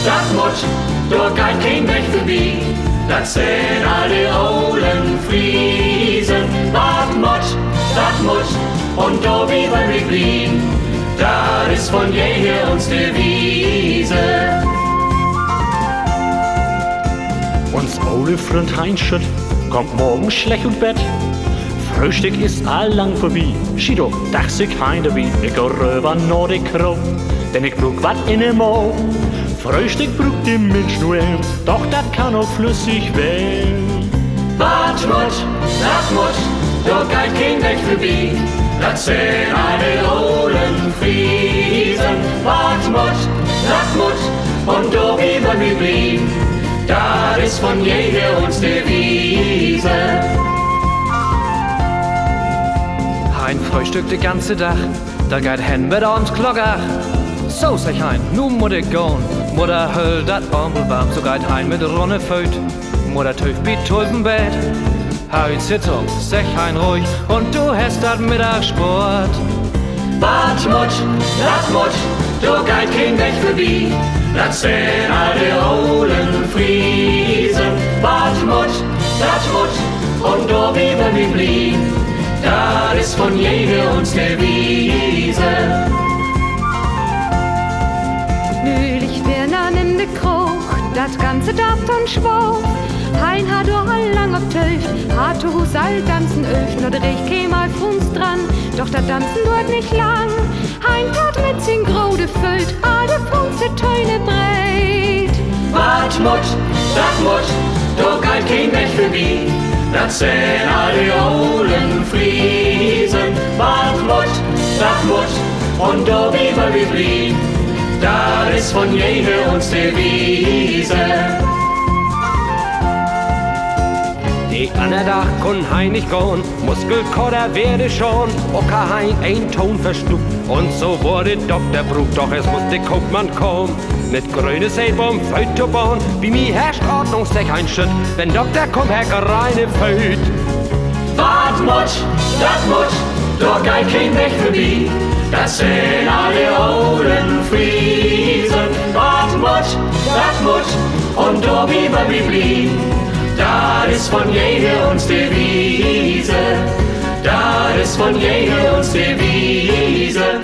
dat moet, door gaat geen weg voorbij. Dat zijn alle oude Friesen. Dat moet, und da wie wir blieben. Dat ist von jeher uns Devise. Uns oude Freund Heinschütt kommt morgen schlecht und Bett. Frühstück ist allang vorbei. Schido, dachs ich heim dabei. Ich geh rüber nach der Krau, denn ich brauch wat in dem Maul. Frühstück braucht die Mensch nur ein, doch dat kann auch flüssig werden. Dat moet, door gaat geen weg voorbij. Dat zijn alle oude Friesen. Dat moet, und da wie wir blieben. Dat ist von jeher uns Devise. Hein Frühstück de ganze Dach, da geht hen mit uns Glocker. So sag Hein, nu muss ich gehen. Mutter höll dat Bambel warm, so geht Hein mit Ronne Föt. Mutter töf bi Tulpenbett. Heut sitzt sag Hein ruhig, und du hast dat Mittagssport. Dat moet, door gaat geen weg voorbij. Dat zijn alle oude Friesen. Dat moet, und da wie wir blieben. Dat ist von jeher uns Devise. Nölig wär in de Kroch, dat ganze Daft und Schwach. Hein hat doch all lang ob Töft, hat Hus all tanzen öft, nur der ich käm all Funz dran, doch dat Tanzen dauert nicht lang. Hein hat mit sin Grode füllt, alle Funze Töne breit. Dat moet, door gaat geen weg voorbij. Dat zijn alle oude Friesen. Dat moet, und da wie wir blieben. Dat ist von jeher uns Devise. Die andere Dach kun Hein nicht gehen, Muskelkater werde schon, Ocker Hein ein Ton verschluckt, und so wurde Dr. Bruch, doch es muss der Kaufmann kommen. Mit grüne Seilbaum Fötobahn, wie mi herrscht Ordnungsdeck ein Schütt, wenn Doktor kommt, herr reine Föt. Dat moet, door gaat geen weg voorbij. Dat zijn alle oude Friesen. Dat moet, und da wie wir blieben. Dat ist von jeher uns Devise. Dat ist von jeher uns Devise.